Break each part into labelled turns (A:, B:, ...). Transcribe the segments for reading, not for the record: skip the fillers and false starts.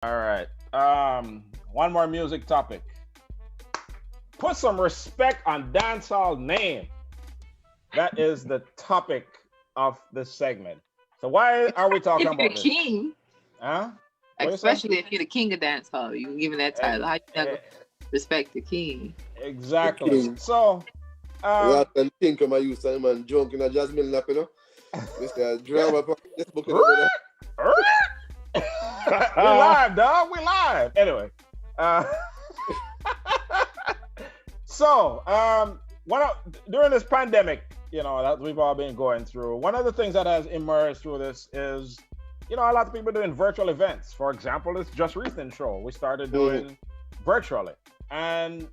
A: All right. One more music topic. Put some respect on dancehall name. That is the topic of this segment. So why are we talking
B: If you're the
A: about this?
B: king,
A: Huh? What you say?
B: especially if you're the king of dancehall, you given that
A: Eh,
B: title. How you not
A: eh,
B: gonna respect the king?
C: The
A: exactly.
C: king.
A: So,
C: Rather
A: um,
C: than king come and use time and drunk in a Jasmine lap, you know. Mr. Drama from this book, you know, brother.
A: we live, dog. We live. Anyway, uh, so during this pandemic, that we've all been going through, one of the things that has emerged through this is, a lot of people doing virtual events. For example, this Just Recent show we started doing virtually, and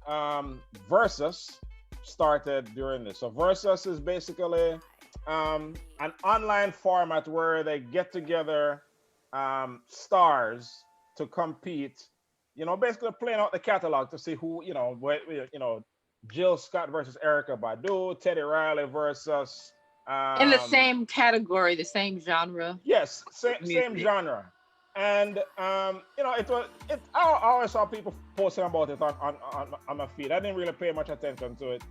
A: Verzuz started during this. So Verzuz is basically an online format where they get together stars to compete. Basically playing out the catalog to see who, Jill Scott versus Erica Badu, Teddy Riley versus
B: In the
A: um,
B: same category, the same genre
A: yes,
B: of
A: same
B: music.
A: genre. And I always saw people posting about it on my feed. I didn't really pay much attention to it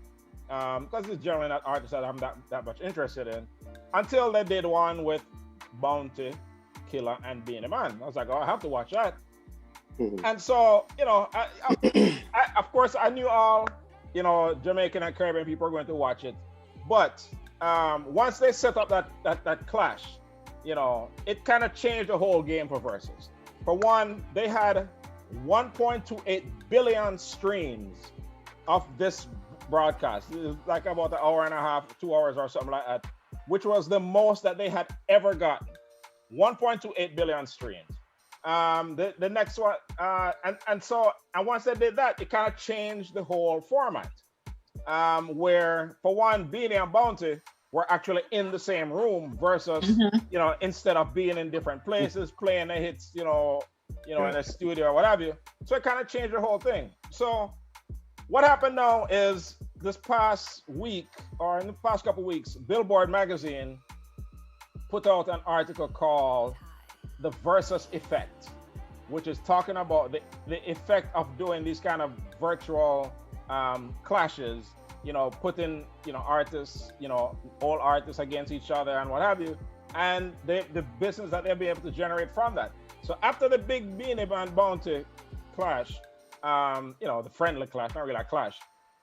A: because it's generally not artists that I'm that much interested in until they did one with Bounty, Killa, and Beenie Man. I was like, oh, I have to watch that. And so, of course, I knew all, Jamaican and Caribbean people are going to watch it. But once they set up that clash, it kind of changed the whole game for Verzuz. For one, they had 1.28 billion streams of this broadcast. It was like about an hour and a half, 2 hours or something like that, which was the most that they had ever gotten. 1.28 billion streams. The next one, and once they did that, it kind of changed the whole format. Where for one, Beenie and Bounty were actually in the same room versus, instead of being in different places, playing the hits, in a studio or what have you. So it kind of changed the whole thing. So what happened now is this past week, or in the past couple of weeks, Billboard magazine put out an article called The Verzuz Effect, which is talking about the effect of doing these kind of virtual clashes, putting, artists, all artists against each other and what have you, and the business that they'll be able to generate from that. So after the big Beenie Man Bounty clash, the friendly clash, not really a clash,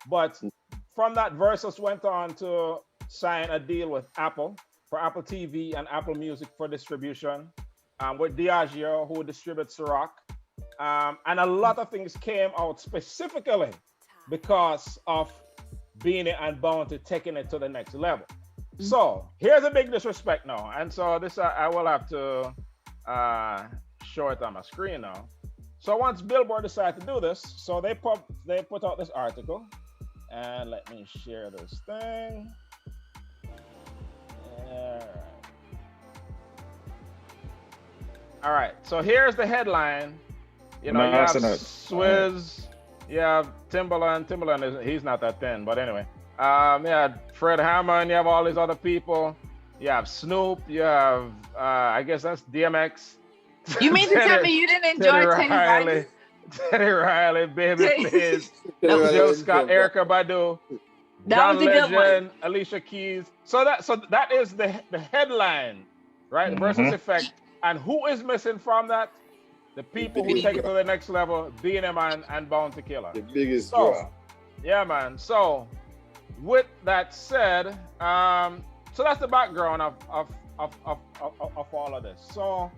A: but from that, Verzuz went on to sign a deal with Apple for Apple TV and Apple Music for distribution, with Diageo, who distributes Ciroc. And a lot of things came out specifically because of Beenie and Bounty taking it to the next level. So here's a big disrespect now. And so this, I will have to show it on my screen now. So once Billboard decided to do this, so they put out this article. And let me share this thing. All right. So here's the headline. You have Swizz, you have Timbaland. Timbaland he's not that thin, but anyway. Yeah, Fred Hammond. You have all these other people. You have Snoop. You have I guess that's DMX.
B: You mean to tell me you didn't enjoy Teddy Riley?
A: Teddy Riley, Babyface, Jill Scott, Erica Badu, John Legend, Alicia Keys. So that is the headline, right? The Verzuz Effect. And who is missing from that? The people who take it to the next level, Beenie Man and Bounty Killa.
C: The biggest draw.
A: Yeah, man. So with that said, so that's the background of all of this. So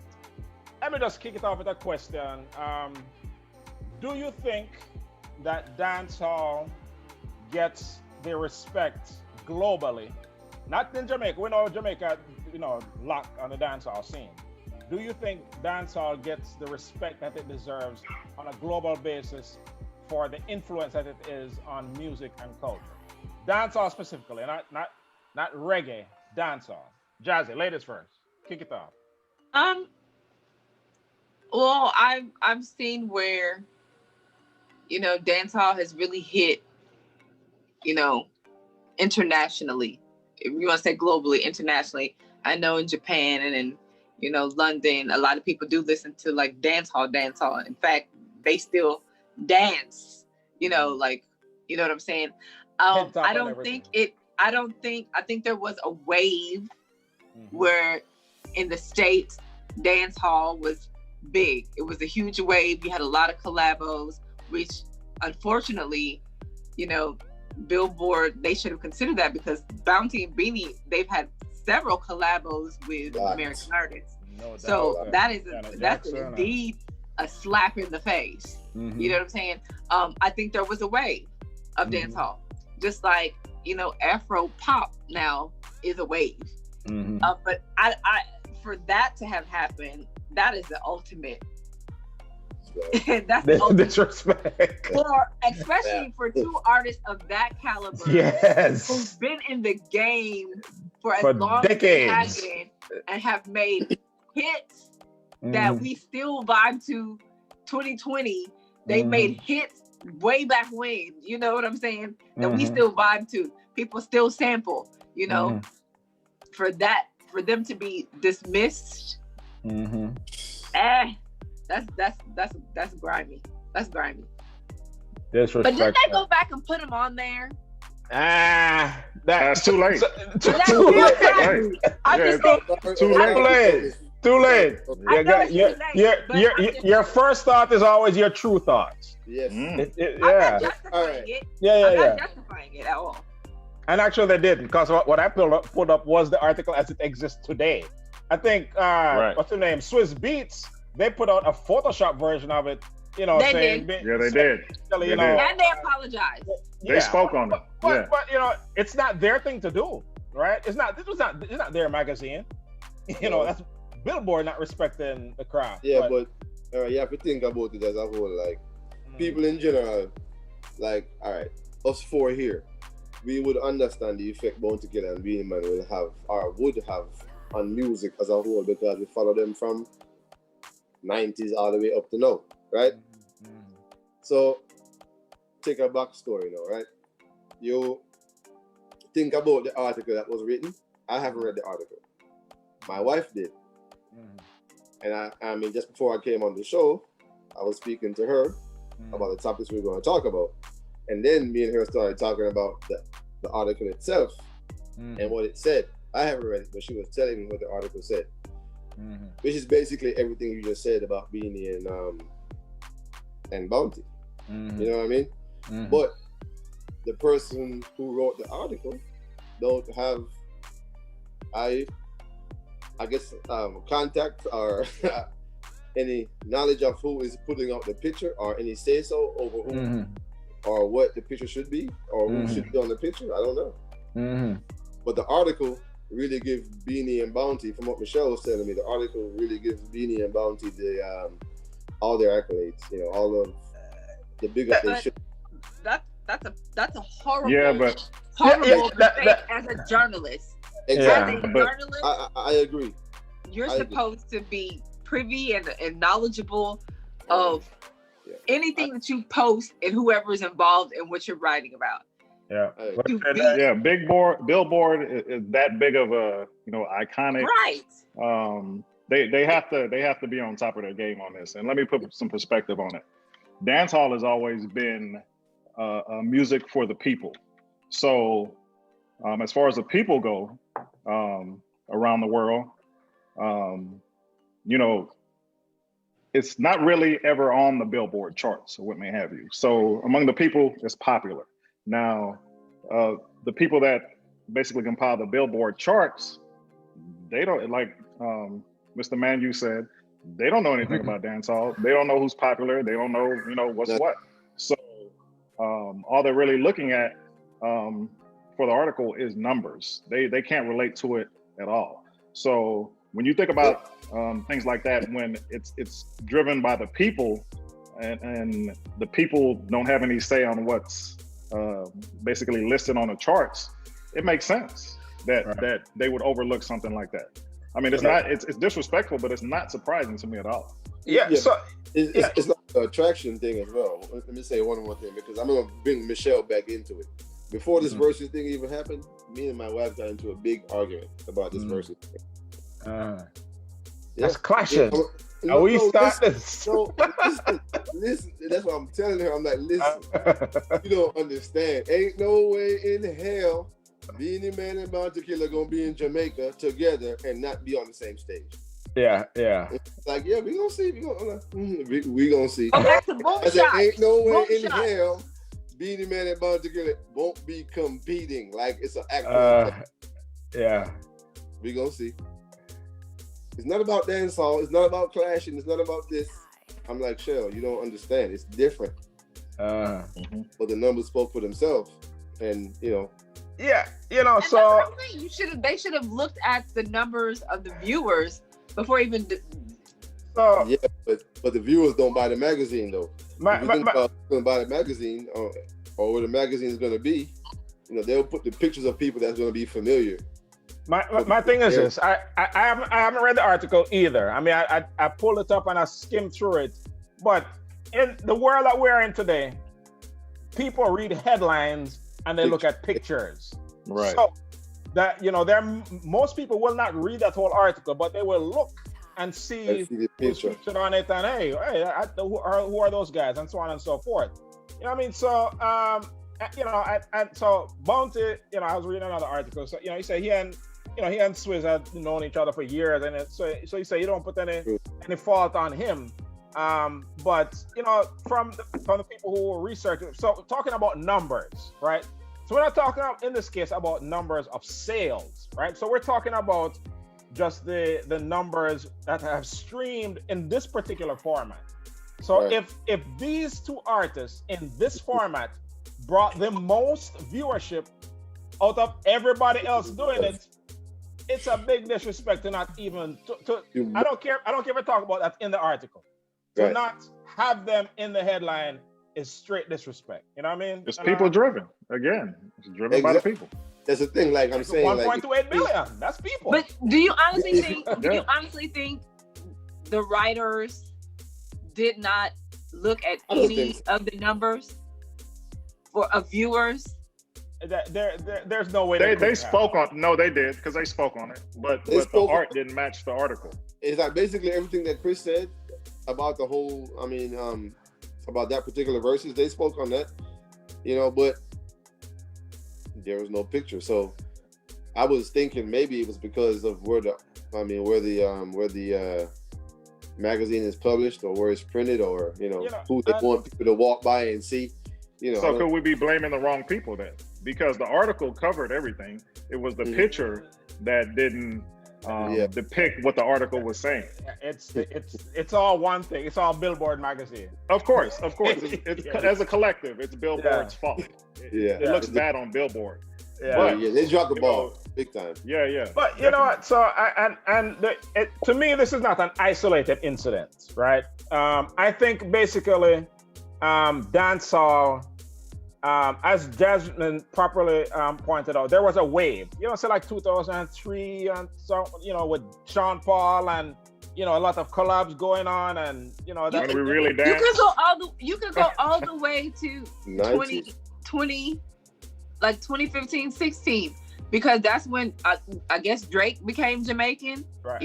A: let me just kick it off with a question. Do you think that dancehall gets the respect globally? Not in Jamaica. We know Jamaica, locked on the dancehall scene. Do you think dancehall gets the respect that it deserves on a global basis for the influence that it is on music and culture? Dancehall specifically, not reggae, dancehall. Jazzy, ladies first. Kick it off.
B: Well, I've seen where, dancehall has really hit, internationally. If you want to say globally, internationally. I know in Japan and in you know, London. A lot of people do listen to like dancehall. In fact, they still dance, you know, like, you know what I'm saying? I think there was a wave where in the States, dancehall was big. It was a huge wave. You had a lot of collabos, which unfortunately, you know, Billboard, they should have considered that, because Bounty and Beenie, they've had several collabos with American artists. No so that's indeed a slap in the face. You know what I'm saying? I think there was a wave of dancehall, just like, you know, Afro pop now is a wave. But I for that to have happened, that is the ultimate. That's the ultimate disrespect. Especially for two artists of that caliber, who've been in the game for as long as they have been and have made hits that we still vibe to. 2020, they made hits way back when, you know what I'm saying? That we still vibe to. People still sample, you know. For them to be dismissed, that's grimy. That's grimy. Disrespect. But didn't they go back and put them on there?
A: That's too late.
B: Too late. I just think
A: too late. Your first thought is always your true thoughts.
C: Yes.
B: I'm not justifying it. I'm not justifying it at all.
A: And actually they didn't, because what I put up was the article as it exists today. I think, what's the name? Swiss Beats, they put out a Photoshop version of it, you know,
B: they
A: saying...
B: did.
D: Yeah, they did.
A: You know,
B: and they apologized.
D: They spoke on it.
A: But, you know, it's not their thing to do, right? It's not their magazine. You know, that's Billboard not respecting the craft.
C: Yeah, but you have to think about it as a whole. Like, people in general, like, all right, us four here, we would understand the effect Bounty Killa and Beenie Man will have, or would have, on music as a whole, because we follow them from 90s all the way up to now, right? So, take a backstory now, right? You think about the article that was written. I haven't read the article. My wife did. And I mean, just before I came on the show, I was speaking to her about the topics we were going to talk about. And then me and her started talking about the article itself and what it said. I haven't read it, but she was telling me what the article said, which is basically everything you just said about Beenie and Bounty. You know what I mean? But the person who wrote the article don't have, I guess, contact or any knowledge of who is putting out the picture, or any say so over who or what the picture should be, or who should be on the picture. I don't know. But the article really gives Beenie and Bounty, from what Michelle was telling me, the article really gives Beenie and Bounty the all their accolades. You know, all of the big up they should.
B: That's a horrible, horrible mistake as a journalist.
C: Exactly.
B: As a journalist,
C: I agree.
B: You're supposed to be privy and knowledgeable of anything that you post and whoever is involved in what you're writing about.
D: Billboard is that big of a, you know, iconic.
B: Right.
D: They have to be on top of their game on this. And let me put some perspective on it. Dancehall has always been music for the people. So as far as the people go around the world, you know, it's not really ever on the Billboard charts or what may have you. So among the people, it's popular. Now, the people that basically compile the Billboard charts, they don't, like Mr. Manu said, they don't know anything about dancehall. They don't know who's popular. They don't know, you know, what's what. So all they're really looking at for the article is numbers. They can't relate to it at all. So when you think about things like that, when it's driven by the people, and the people don't have any say on what's basically listed on the charts, it makes sense that they would overlook something like that. I mean, it's disrespectful, but it's not surprising to me at all.
A: So
C: it's like an attraction thing as well. Let me say one more thing, because I'm gonna bring Michelle back into it. Before this Verzuz thing even happened, me and my wife got into a big argument about this Verzuz thing.
A: That's clashing.
C: Yeah,
A: Are we start this?
C: No, listen. That's what I'm telling her. I'm like, listen, you don't understand. Ain't no way in hell Beenie Man and Bounty Killa gonna be in Jamaica together and not be on the same stage.
A: Yeah.
C: It's like, yeah, we gonna see. We gonna see.
B: Go back to Boom
C: I said,
B: Shot.
C: ain't no way
B: Boom
C: in
B: Shot.
C: hell Beenie Man and Bounty Killa won't be competing. Like it's an act.
A: Yeah.
C: We gonna see. It's not about dancehall. It's not about clashing. It's not about this. I'm like, Shell, you don't understand. It's different. But the numbers spoke for themselves, and you know.
A: Yeah,
B: And
A: so
B: they should have looked at the numbers of the viewers before even.
C: Yeah, but the viewers don't buy the magazine though. If you think about going to buy the magazine or where the magazine is going to be, they'll put the pictures of people that's going to be familiar.
A: My thing is this: I haven't read the article either. I mean, I pulled it up and I skimmed through it, but in the world that we're in today, people read headlines and they look at pictures.
D: Right.
A: So that most people will not read that whole article, but they will look and see
C: the picture
A: on it and hey, who are those guys and so on and so forth. You know what I mean? So and so Bounty, I was reading another article. So he said he and Swizz had known each other for years, and so he said you don't put any fault on him. But from the people who were researching, so talking about numbers, right? So we're not talking in this case about numbers of sales, right? So we're talking about just the numbers that have streamed in this particular format. So if these two artists in this format brought the most viewership out of everybody else doing it, it's a big disrespect to not even to I don't care if I talk about that in the article. To not have them in the headline is straight disrespect. You know what I mean?
D: It's people driven. Again, it's driven by the people.
C: That's the thing. Like I'm saying,
A: 1.28 billion. That's people.
B: But do you honestly think? Do you honestly think the writers did not look at any of the numbers of viewers?
A: There's no way
D: they spoke on. No, they did because they spoke on it, but the art didn't match the article.
C: It's like basically everything that Chris said about the whole. I mean, about that particular Verzuz, they spoke on that, but there was no picture. So I was thinking maybe it was because of where the magazine is published or where it's printed or who they want people to walk by and see.
D: So could we be blaming the wrong people then? Because the article covered everything. It was the picture that didn't depict what the article was saying.
A: It's all one thing. It's all Billboard magazine.
D: Of course. It's as a collective, it's Billboard's fault. It looks bad on Billboard.
C: But they dropped the ball big time.
D: Yeah.
A: But you know what? So to me, this is not an isolated incident, right? I think basically, dancehall, as Jasmine properly pointed out, there was a wave. So like 2003 and so with Sean Paul and a lot of collabs going on, and
D: that we really dance.
B: You could go all the way to 2020, like 2015, 16, because that's when I guess Drake became Jamaican.
A: Right.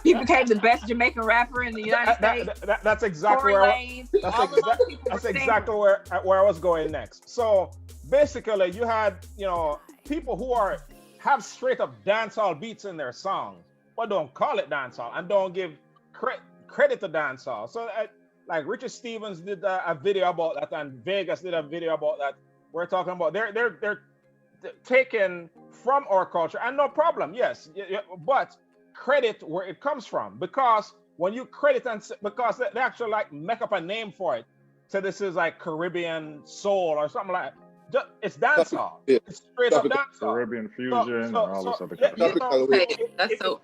B: He became the best Jamaican rapper in the United States.
A: That's exactly where I was going next. So basically, you had people who have straight up dancehall beats in their songs, but don't call it dancehall and don't give credit to dancehall. So like Richard Stevens did a video about that, and Vegas did a video about that. We're talking about they're taken from our culture, and no problem, yes, but credit where it comes from, because when you credit because they actually like make up a name for it, so this is like Caribbean soul or something like that. It's dancehall. It's straight up dancehall.
D: Caribbean fusion and all this other kind of
B: stuff. That's so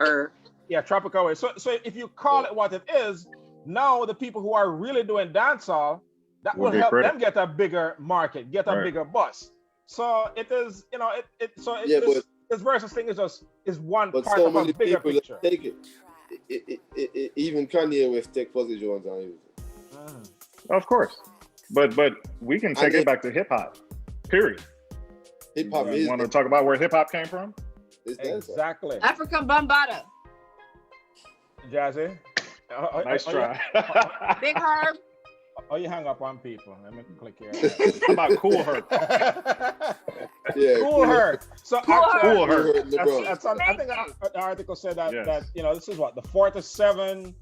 A: tropical way. So if you call it what it is, now the people who are really doing dancehall, that will help them get a bigger market, get a bigger buzz. So it is, this Verzuz thing is one part of a bigger picture.
C: Take it. Even Kanye West take Fuzzy Jones on it.
D: Of course, but we can take it back to hip hop. Period.
C: Hip hop
D: is. You want to talk about where hip hop came from?
A: Exactly.
B: African Bambaataa.
A: Jazzy.
D: Nice try.
B: Big Herb.
A: Oh, you hang up on people. Let me click here.
D: How about Cool Herc?
C: Yeah,
A: Cool her. So
B: Cool
A: actually,
D: Cool Herc.
A: I think the article said that
D: Yes.
A: that this is what the 47.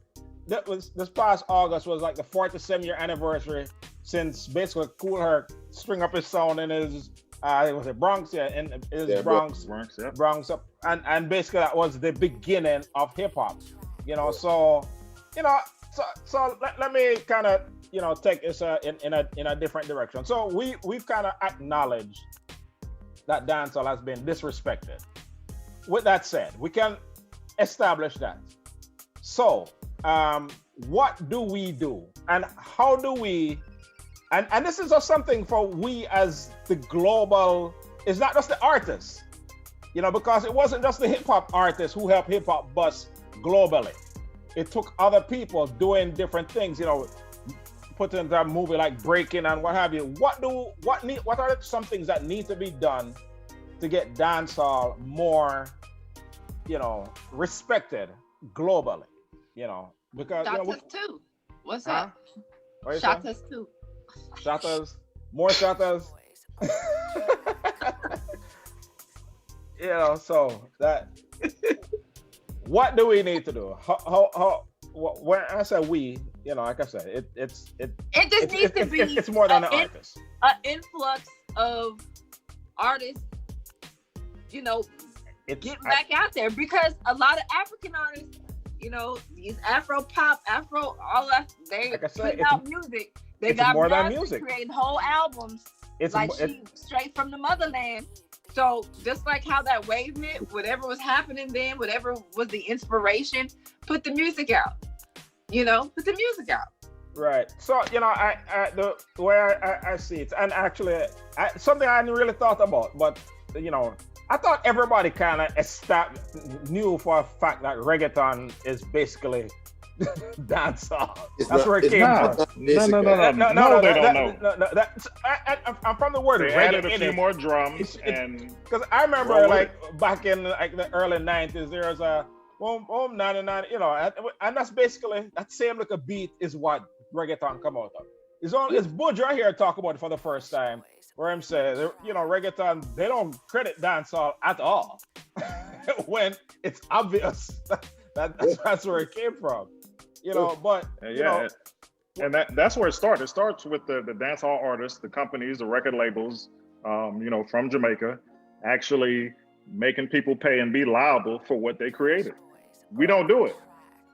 A: That was this past August was like the 47-year anniversary since basically Cool Herc string up his sound in his it was a Bronx, in his Bronx,
D: yeah.
A: Bronx up, and basically that was the beginning of hip hop. So let me kind of take this in a different direction. So we've kind of acknowledged that dancehall has been disrespected. With that said, we can establish that. So what do we do, and how do we? And this is just something for we as the global. It's not just the artists, because it wasn't just the hip hop artists who helped hip hop bust globally. It took other people doing different things, put into a movie like Breaking and what have you. What are some things that need to be done to get dancehall more, respected globally? Because
B: Shotas too. What's up? Shotas too.
A: Shotas, more shotas. So that. What do we need to do? When I say we, like I said, it just
B: needs to be.
A: It's more than an artist.
B: An influx of artists, getting back out there, because a lot of African artists, these Afro pop, all that, they putting out music. They got
A: more than
B: music,
A: music,
B: creating whole albums. Straight from the motherland. So just like how that wave hit, whatever was happening then, whatever was the inspiration, put the music out. Put the music out.
A: Right. So the way I see it, and actually, something I hadn't really thought about, but I thought everybody kind of knew for a fact that reggaeton is basically dancehall. That's where it came from.
D: No, they don't know.
A: I'm from the word.
D: They added a few more drums, and
A: because I remember back in the early 90s, there was a boom 99, and that's basically that same like a beat is what reggaeton come out of. It's Budge right here talk about it for the first time, where I'm saying, reggaeton, they don't credit dancehall at all when it's obvious that's where it came from. But
D: and that's where it starts. It starts with the dancehall artists, the companies, the record labels, from Jamaica, actually making people pay and be liable for what they created. We don't do it.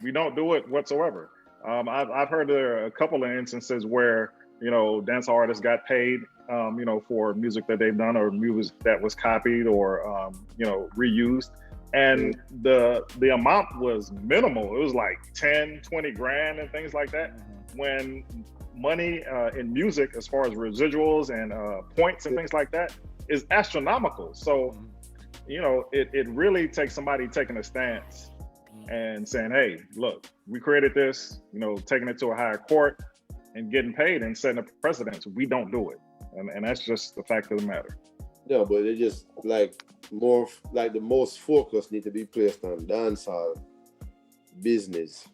D: We don't do it whatsoever. I've heard there are a couple of instances where dancehall artists got paid, for music that they've done or music that was copied or reused. And the amount was minimal. It was like 10, 20 grand and things like that. When money in music, as far as residuals and points and things like that, is astronomical. So, it really takes somebody taking a stance and saying, hey, look, we created this, taking it to a higher court and getting paid and setting a precedent. We don't do it. And that's just the fact of the matter.
C: No, but it just more the most focus need to be placed on dancehall business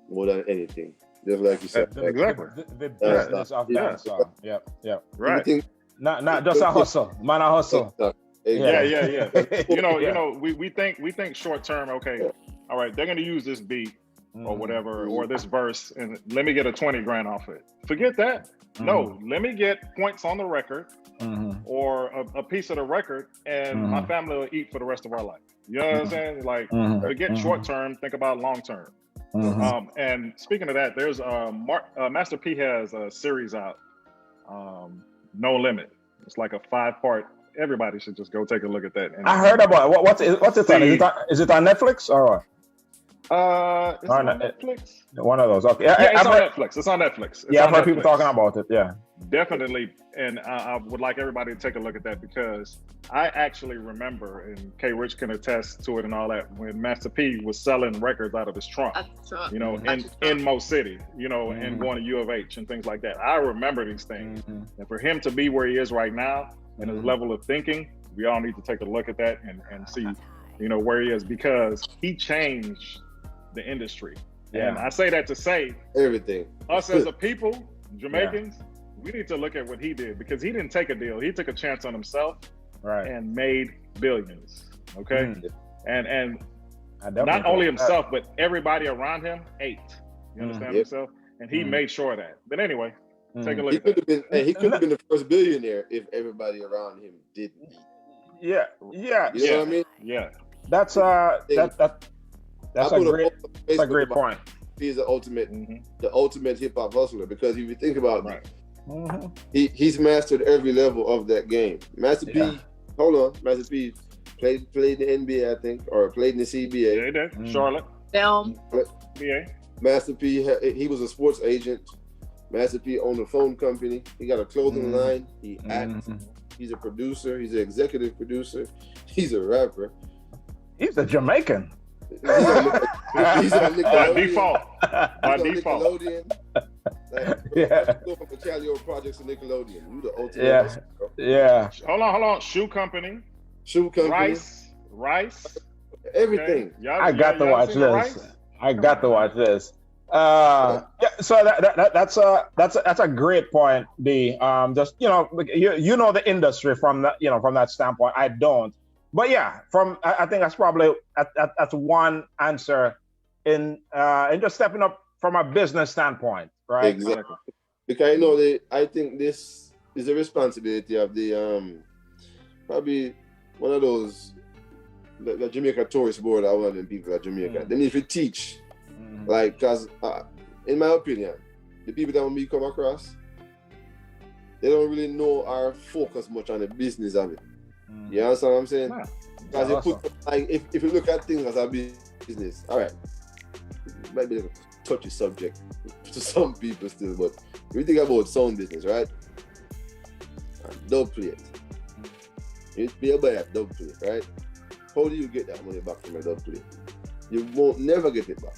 C: more than anything. Just like you said.
D: Exactly.
A: The business of dancehall. Yeah.
D: Right.
A: Not just a hustle. Man, a hustle.
C: Exactly.
D: Yeah. We think short term, okay, all right, they're gonna use this beat or whatever, or this verse, and let me get a 20 grand off it. Forget that. No, let me get points on the record or a piece of the record, and my family will eat for the rest of our life. You know what I'm saying? Like, forget short term, think about long term. And speaking of that, there's Master P has a series out, No Limit. It's like a 5-part. Everybody should just go take a look at that.
A: I heard about it. What's it on? Is it on Netflix or what?
D: It's on Netflix.
A: One of those. Okay.
D: It's on Netflix. It's on Netflix.
A: I've heard people talking about it. Yeah.
D: Definitely. And I would like everybody to take a look at that, because I actually remember, and K Rich can attest to it and all that, when Master P was selling records out of his trunk, in Mo City, and going to U of H and things like that. I remember these things. And for him to be where he is right now and his level of thinking, we all need to take a look at that and see, where he is, because he changed the industry.
A: Yeah.
D: And I say that to say,
C: Everything.
D: us as a people, Jamaicans, we need to look at what he did, because he didn't take a deal. He took a chance on himself and made billions. Okay. And not only himself, but everybody around him ate. You understand himself? And he made sure of that. But anyway, take a look at that.
C: He could have been the first billionaire if everybody around him didn't eat.
A: Yeah.
C: You know what I mean?
D: Yeah.
A: That's a great point.
C: He's the ultimate hip hop hustler, because if you think about it, he's mastered every level of that game. Master P played in the NBA, I think, or played in the CBA.
D: Yeah, he did. Charlotte.
C: NBA. Master P, he was a sports agent. Master P owned a phone company. He got a clothing line. He acts. He's a producer. He's an executive producer. He's a rapper.
A: He's a Jamaican.
C: He's on Nickelodeon.
D: By default.
C: Go from the Calio Projects to Nickelodeon. You the ultimate.
D: Hold on. Shoe company. Rice.
C: Everything.
D: Okay.
A: I got to watch this. So that's a great point, D. Just you know the industry from that standpoint. I don't, but yeah, I think that's probably that's one answer in just stepping up from a business standpoint, right?
C: Exactly. Because I think this is a responsibility of the probably one of those the Jamaica Tourist Board. I want them people at Jamaica. They need to teach. Like, cause in my opinion, the people that we come across, they don't really know or focus much on the business of it. You understand what I'm saying? Because if you look at things as a business, all right, it might be a touchy subject to some people still, but if you think about sound business, right? Dub plate. You pay by a dub plate, right? How do you get that money back from a dub plate? You won't never get it back.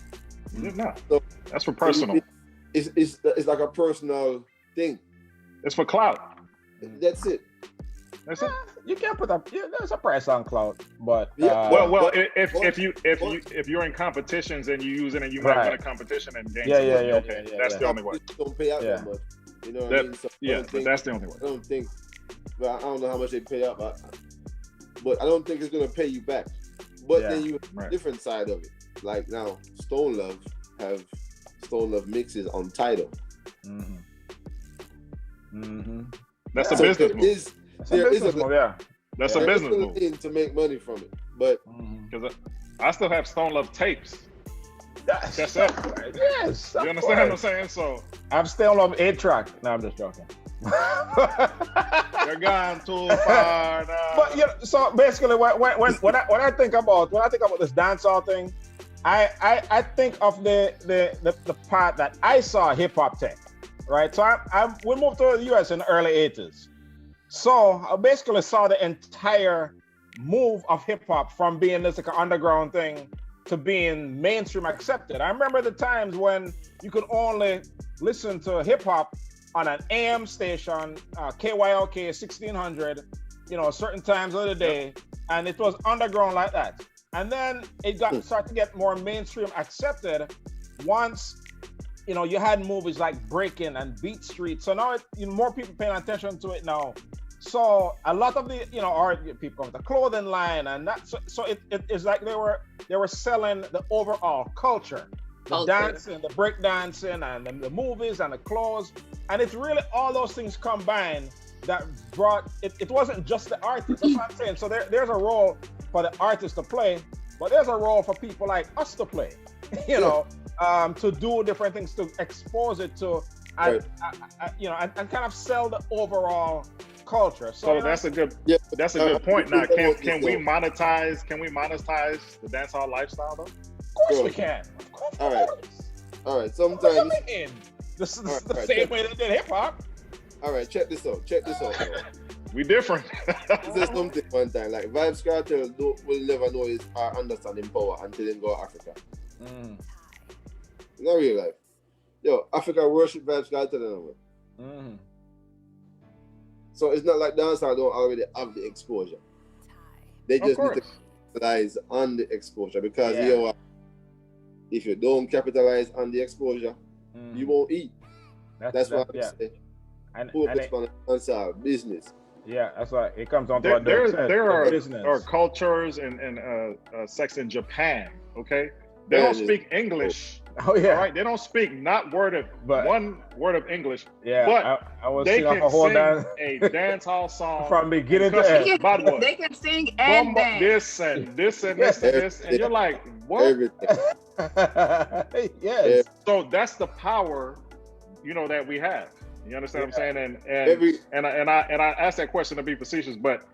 D: No,
C: so
D: that's for personal.
C: It's like a personal thing.
D: It's for clout.
C: That's it.
A: You can't put there's a price on clout, but if you're in competitions and you use it and you might win a competition and gain that's the only way.
C: Don't pay out that much. You know what I mean? So
D: but that's the only way.
C: I don't know how much they pay out, but I don't think it's gonna pay you back. But then you have a different side of it. Like now, Stone Love mixes on Tidal.
D: That's a business move. That's a business move
C: to make money from it. But
D: because I still have Stone Love tapes. That's it.
A: Yes.
D: You understand what I'm saying? So
A: I'm Stone Love 8-track. No, I'm just joking.
D: You're gone too far now.
A: But so basically, when I think about this dancehall thing, I think of the part that I saw hip hop take, right? So we moved to the US in the early 80s. So I basically saw the entire move of hip hop from being this like an underground thing to being mainstream accepted. I remember the times when you could only listen to hip hop on an AM station, KYLK 1600, certain times of the day, and it was underground like that. And then it started to get more mainstream accepted once, you had movies like Breaking and Beat Street. So now more people paying attention to it now. So a lot of the, our people with the clothing line and that. So it is like they were selling the overall culture, the dancing, the break dancing, and the movies and the clothes. And it's really all those things combined that brought it. It wasn't just the artist. That's what I'm saying. So there's a role for the artist to play, but there's a role for people like us to play, to do different things, to expose it to, and kind of sell the overall culture. So
D: that's a good point. Now, can we monetize the dancehall lifestyle though?
A: Of course we can. Of course.
C: All right. Sometimes.
A: What do you mean? This is the same way they did hip hop.
C: All right, check this out.
D: We different.
C: There's something one time, like Vybz Kartel will never know his understanding power until they go to Africa. In real life. Yo, Africa worship Vybz Kartel anyway. So it's not like dancehall don't already have the exposure. They just need to capitalize on the exposure because if you don't capitalize on the exposure, you won't eat. That's why I say focus on dancehall business.
A: Yeah, that's why it comes on to what
D: there are cultures and sects in Japan, okay? They don't speak English.
A: Oh yeah.
D: All right, they don't speak not one word of English.
A: Yeah,
D: but
A: I was
D: they can sing
A: a
D: dancehall song
A: from beginning to end.
B: They can sing and dance.
D: This and this and this and this, and you're like, what?
C: Everything.
A: Yes.
D: So that's the power, that we have. You understand what I'm saying? And I asked that question to be facetious, but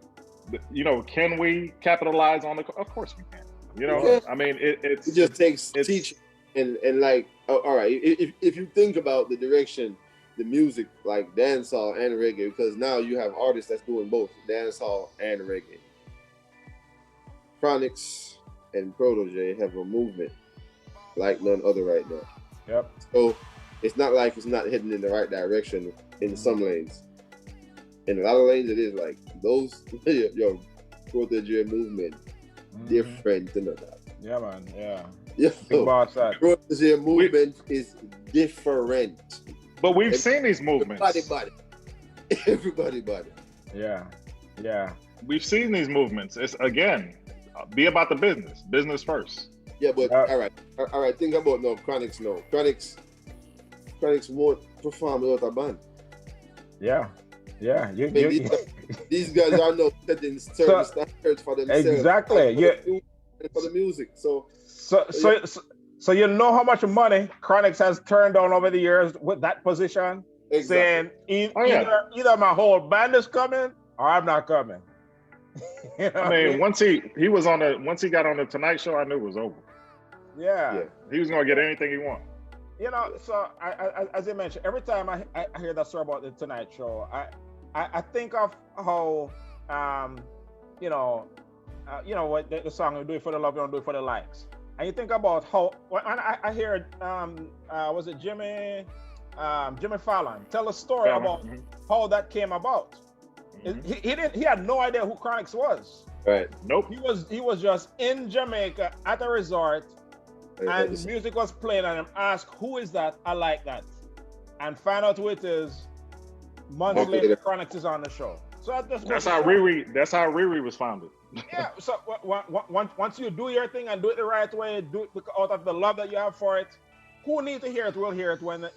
D: can we capitalize on it? Of course we can. I mean, it
C: just takes teaching and like, all right, if you think about the direction, the music, like dancehall and reggae, because now you have artists that's doing both dancehall and reggae. Chronix and Protege have a movement like none other right now.
A: Yep.
C: So it's not like it's not heading in the right direction in some lanes. In a lot of lanes, it is like those your Protege movement different than that.
A: Yeah, man. Yeah.
C: Protege movement is different.
D: But we've seen these movements.
C: Everybody body.
A: Yeah. Yeah.
D: We've seen these movements. It's again, be about the business. Business first.
C: Yeah, but all right. Think about Chronix now. Chronix won't perform without a band.
A: Yeah. Yeah.
C: These guys are now setting certain standards for themselves.
A: Exactly.
C: For the music.
A: So you know how much money Chronix has turned down over the years with that position, saying either my whole band is coming or I'm not coming.
D: I mean, once he got on the Tonight Show, I knew it was over.
A: Yeah.
D: He was gonna get anything he wanted.
A: So I as I mentioned, every time I hear that story about the Tonight Show, I think of how what the song, "We Do It For The Love, We Don't Do It For The Likes." And you think about how, and I hear, was it Jimmy Fallon tell a story about how that came about. He had no idea who Chronix was.
C: Right.
D: Nope.
A: He was just in Jamaica at a resort, and music was playing, and him asked, "Who is that? I like that," and find out who it is. Months later, Chronix is on the show. So that's how
D: Riri was founded.
A: Yeah. So once you do your thing and do it the right way, do it out of the love that you have for it, who needs to hear it will hear it when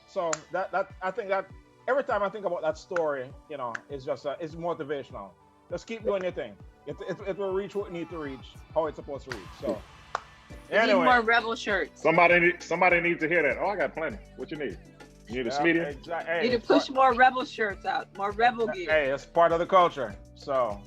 A: So that I think that every time I think about that story, it's just it's motivational. Just keep doing your thing. It will reach what it needs to reach, how it's supposed to reach. So
B: anyway, need more rebel shirts.
D: Somebody needs to hear that. Oh, I got plenty. What you need? You need a Smeedy?
A: Exactly.
B: You need to push more rebel shirts out, more rebel gear.
A: Hey, it's part of the culture. So.